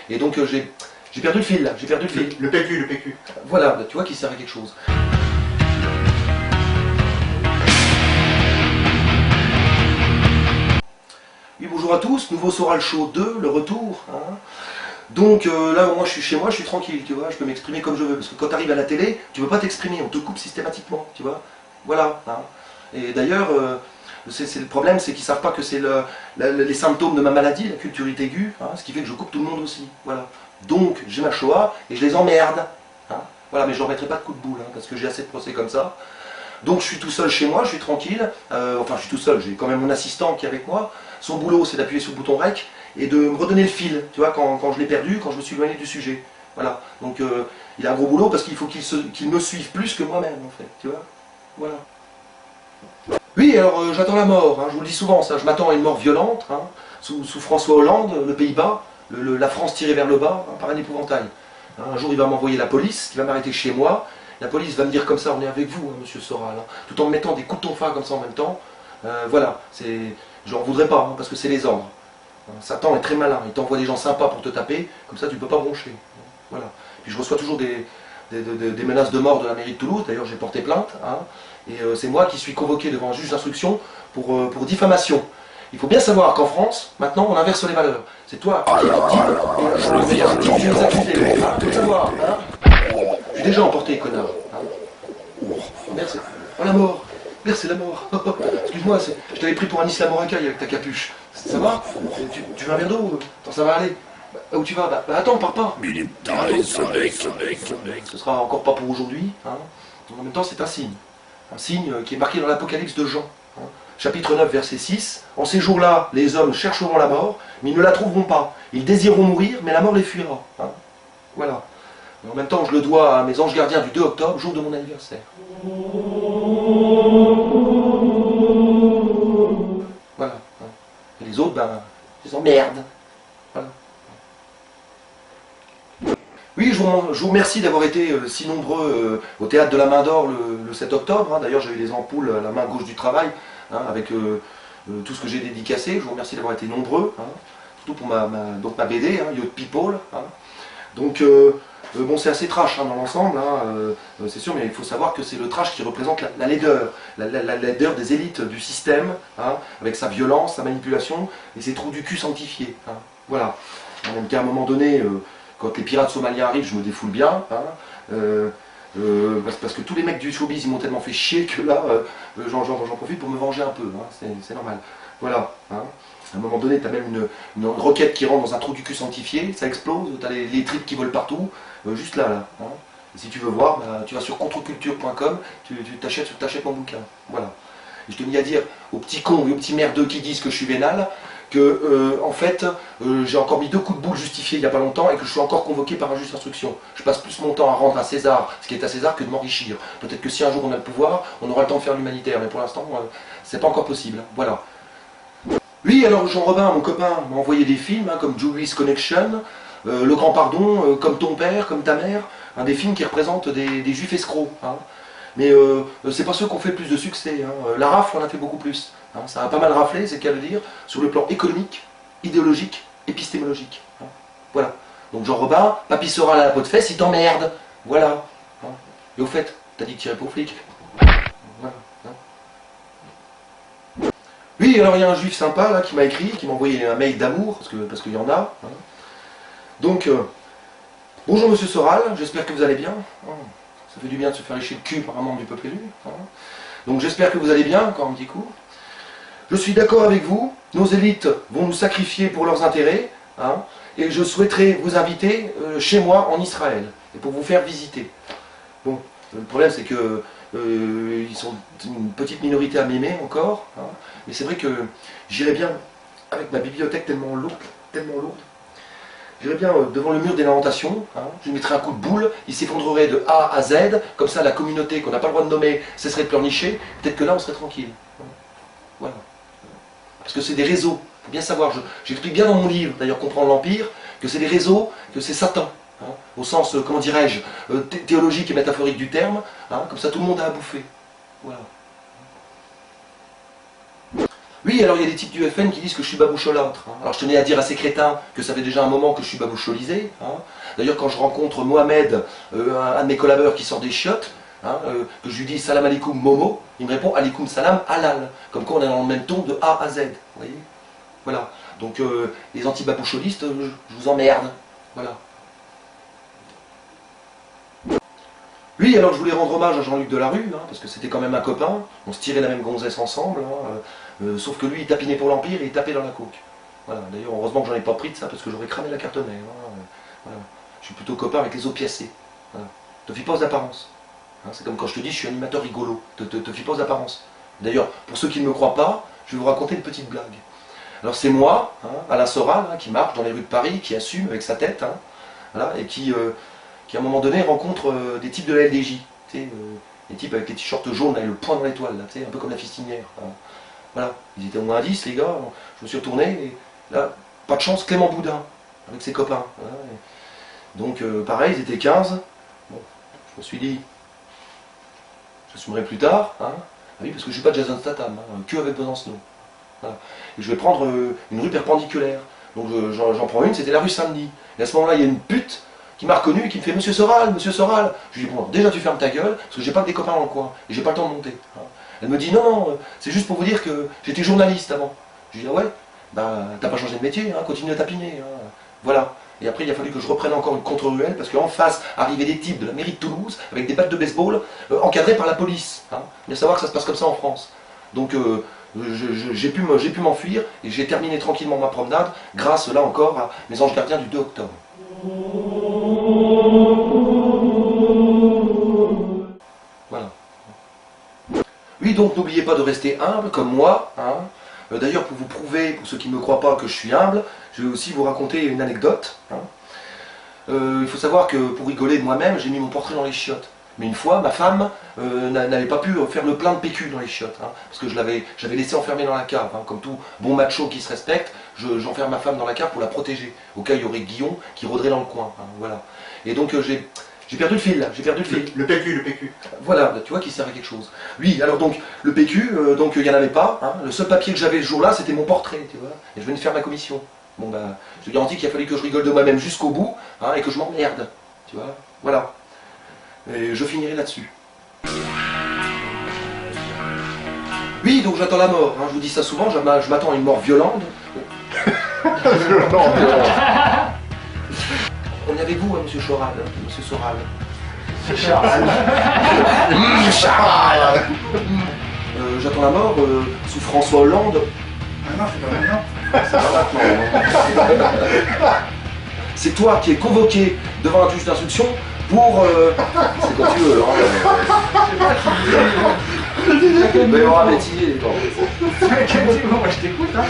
Et donc j'ai perdu le fil là, j'ai perdu le fil. Le PQ, le PQ. Voilà, tu vois qu'il sert à quelque chose. Oui, bonjour à tous, nouveau Soral Show 2, le retour. Hein. Donc là, moi je suis chez moi, je suis tranquille, tu vois, je peux m'exprimer comme je veux. Parce que quand tu arrives à la télé, tu ne peux pas t'exprimer, on te coupe systématiquement, tu vois. Voilà. Hein. Et d'ailleurs, le problème, c'est qu'ils ne savent pas que c'est les symptômes de ma maladie, la culturite aiguë, hein, ce qui fait que je coupe tout le monde aussi. Voilà. Donc j'ai ma Shoah et je les emmerde. Hein. Voilà, mais je ne leur mettrai pas de coup de boule, hein, parce que j'ai assez de procès comme ça. Donc je suis tout seul chez moi, je suis tranquille, enfin je suis tout seul, j'ai quand même mon assistant qui est avec moi. Son boulot c'est d'appuyer sur le bouton REC et de me redonner le fil, tu vois, quand je l'ai perdu, quand je me suis éloigné du sujet. Voilà, donc il a un gros boulot parce qu'il faut qu'il me suive plus que moi-même en fait, tu vois. Voilà. Oui, alors j'attends la mort, hein, je vous le dis souvent ça, je m'attends à une mort violente, hein, sous François Hollande, le Pays-Bas, la France tirée vers le bas, hein, par un épouvantail. Hein, un jour il va m'envoyer la police, qui va m'arrêter chez moi. La police va me dire comme ça, on est avec vous, hein, monsieur Soral, hein, tout en me mettant des coups de tonfa comme ça en même temps. Voilà, je n'en voudrais pas, hein, parce que c'est les ordres. Satan est très malin, il t'envoie des gens sympas pour te taper, comme ça tu ne peux pas broncher. Voilà. Puis je reçois toujours des menaces de mort de la mairie de Toulouse, d'ailleurs j'ai porté plainte, hein, et c'est moi qui suis convoqué devant un juge d'instruction pour diffamation. Il faut bien savoir qu'en France, maintenant on inverse les valeurs. C'est toi qui es victime, et tu nous accuses, il faut le savoir. Hein. Je suis déjà emporté, connard. Hein. Merci. Oh la mort. Merci la mort. Excuse-moi, je t'avais pris pour un islamo-racaille avec ta capuche. Ça va? Tu veux un verre d'eau? Attends, ça va aller. Où tu vas? Bah attends, pars pas. Ce sera encore pas pour aujourd'hui. Hein. En même temps, c'est un signe. Un signe qui est marqué dans l'Apocalypse de Jean. Hein. Chapitre 9, verset 6. En ces jours-là, les hommes chercheront la mort, mais ils ne la trouveront pas. Ils désireront mourir, mais la mort les fuira. Hein. Voilà. Et en même temps, je le dois à mes anges gardiens du 2 octobre, jour de mon anniversaire. Voilà. Et les autres, ben, ils emmerdent. Voilà. Oui, je vous remercie d'avoir été si nombreux au Théâtre de la Main d'Or le 7 octobre. Hein. D'ailleurs, j'ai eu des ampoules à la main gauche du travail, hein, avec tout ce que j'ai dédicacé. Je vous remercie d'avoir été nombreux, hein, surtout pour donc ma BD, hein, Yacht People. Hein. Donc, bon, c'est assez trash, hein, dans l'ensemble, hein, c'est sûr, mais il faut savoir que c'est le trash qui représente la laideur, la laideur des élites du système, hein, avec sa violence, sa manipulation et ses trous du cul sanctifiés. Hein. Voilà. Même qu'à un moment donné, quand les pirates somaliens arrivent, je me défoule bien, hein, parce que tous les mecs du showbiz, ils m'ont tellement fait chier que là, j'en profite pour me venger un peu, hein, c'est normal. Voilà. Hein. À un moment donné, tu as même une roquette qui rentre dans un trou du cul sanctifié, ça explose, tu as les tripes qui volent partout, juste là. Hein. Et si tu veux voir, bah, tu vas sur contreculture.com, tu t'achètes mon bouquin. Voilà. Et je te mis à dire aux petits cons et aux petits merdeux qui disent que je suis vénal, que en fait, j'ai encore mis 2 coups de boule justifiés il n'y a pas longtemps et que je suis encore convoqué par un juge d'instruction. Je passe plus mon temps à rendre à César ce qui est à César que de m'enrichir. Peut-être que si un jour on a le pouvoir, on aura le temps de faire l'humanitaire, mais pour l'instant, c'est pas encore possible. Voilà. Oui, alors Jean Robin, mon copain, m'a envoyé des films, hein, comme Julie's Connection, Le Grand Pardon, comme ton père, comme ta mère, hein, des films qui représentent des juifs escrocs. Hein. Mais c'est pas ceux qui ont fait le plus de succès. Hein. La rafle en a fait beaucoup plus. Hein. Ça a pas mal raflé, c'est le cas de le dire, sur le plan économique, idéologique, épistémologique. Hein. Voilà. Donc Jean Robin, Papy Soral à la peau de fesse, il t'emmerde. Voilà. Hein. Et au fait, t'as dit que tu irais pas aux flics. Voilà. Oui, alors il y a un juif sympa là qui m'a écrit, qui m'a envoyé un mail d'amour, parce qu'il y en a. Hein. Donc, bonjour monsieur Soral, j'espère que vous allez bien. Oh, ça fait du bien de se faire lécher le cul par un membre du peuple élu. Hein. Donc j'espère que vous allez bien, encore un petit coup. Je suis d'accord avec vous, nos élites vont nous sacrifier pour leurs intérêts, hein, et je souhaiterais vous inviter chez moi en Israël, et pour vous faire visiter. Bon, le problème c'est que ils sont une petite minorité à m'aimer encore, hein, mais c'est vrai que j'irais bien, avec ma bibliothèque tellement lourde, j'irais bien devant le mur des lamentations, hein, je lui mettrais un coup de boule, il s'effondrerait de A à Z, comme ça la communauté qu'on n'a pas le droit de nommer cesserait de pleurnicher, peut-être que là on serait tranquille. Voilà. Parce que c'est des réseaux, il faut bien savoir, j'explique bien dans mon livre, d'ailleurs Comprendre l'Empire, que c'est des réseaux, que c'est Satan. Hein, au sens, comment dirais-je, théologique et métaphorique du terme, hein, comme ça tout le monde a à bouffer. Voilà. Oui, alors il y a des types du FN qui disent que je suis baboucholâtre. Hein. Alors je tenais à dire à ces crétins que ça fait déjà un moment que je suis baboucholisé. Hein. D'ailleurs, quand je rencontre Mohamed, un de mes collaborateurs qui sort des chiottes, hein, que je lui dis salam alaikum Momo, il me répond alaikum salam halal. Comme quoi on est dans le même ton de A à Z. Vous voyez, voilà. Donc les anti-baboucholistes, je vous emmerde. Voilà. Oui, alors je voulais rendre hommage à Jean-Luc Delarue, hein, parce que c'était quand même un copain, on se tirait la même gonzesse ensemble, hein, sauf que lui il tapinait pour l'Empire et il tapait dans la coke. Voilà, d'ailleurs heureusement que j'en ai pas pris de ça, parce que j'aurais cramé la carte mère. Hein, voilà. Je suis plutôt copain avec les opiacés. Voilà. Te fie pas aux apparences. Hein, c'est comme quand je te dis je suis animateur rigolo, te fie pas aux apparences. D'ailleurs, pour ceux qui ne me croient pas, je vais vous raconter une petite blague. Alors c'est moi, hein, Alain Soral, hein, qui marche dans les rues de Paris, qui assume avec sa tête, hein, voilà, et qui à un moment donné rencontre des types de la LDJ, des types avec les t-shirts jaunes là, et le poing dans l'étoile, un peu comme la fistinière. Hein. Voilà, ils étaient au moins 10 les gars, je me suis retourné, et là, pas de chance, Clément Boudin, avec ses copains. Hein, donc pareil, ils étaient 15, bon, je me suis dit, j'assumerai plus tard, hein, ah oui, parce que je suis pas Jason Statham, hein, que avec Besançon. Voilà. Et je vais prendre une rue perpendiculaire, donc j'en prends une, c'était la rue Saint-Denis, et à ce moment-là, il y a une pute qui m'a reconnu et qui me fait Monsieur Soral, Monsieur Soral. Je lui dis bon, déjà tu fermes ta gueule, parce que j'ai pas que des copains dans le coin, et j'ai pas le temps de monter. Hein. Elle me dit non, non, c'est juste pour vous dire que j'étais journaliste avant. Je lui dis ah ouais, bah t'as pas changé de métier, hein, continue à tapiner. Hein. Voilà. Et après il a fallu que je reprenne encore une contre-ruelle, parce qu'en face arrivaient des types de la mairie de Toulouse, avec des battes de baseball, encadrés par la police. Hein. Bien savoir que ça se passe comme ça en France. Donc j'ai pu m'enfuir, et j'ai terminé tranquillement ma promenade, grâce là encore à mes anges gardiens du 2 octobre. Voilà. Oui, donc n'oubliez pas de rester humble comme moi. Hein. D'ailleurs, pour vous prouver, pour ceux qui ne me croient pas que je suis humble, je vais aussi vous raconter une anecdote. Hein. Il faut savoir que pour rigoler de moi-même, j'ai mis mon portrait dans les chiottes. Mais une fois, ma femme n'avait pas pu faire le plein de PQ dans les chiottes, hein, parce que j'avais laissé enfermer dans la cave. Hein, comme tout bon macho qui se respecte, j'enferme ma femme dans la cave pour la protéger, au cas où il y aurait Guillaum qui rôderait dans le coin. Hein, voilà. Et donc j'ai perdu le fil, là, j'ai perdu le fil. Le PQ, le PQ. Voilà, tu vois, qui sert à quelque chose. Oui, alors donc, le PQ, donc il n'y en avait pas. Hein, le seul papier que j'avais ce jour-là, c'était mon portrait, tu vois. Et je venais de faire ma commission. Bon ben, je te garantis qu'il a fallu que je rigole de moi-même jusqu'au bout, hein, et que je m'emmerde. Tu vois, voilà. Et je finirai là-dessus. Oui, donc j'attends la mort. Hein, je vous dis ça souvent, je m'attends à une mort violente. On est avec vous, hein, monsieur Choral, hein, monsieur Soral. Charal. J'attends la mort sous François Hollande. Ah non, c'est pas maintenant. C'est pas maintenant. C'est toi qui es convoqué devant un juge d'instruction pour... c'est quand tu veux, hein. Mais on va métier, les gars. Moi je t'écoute, hein.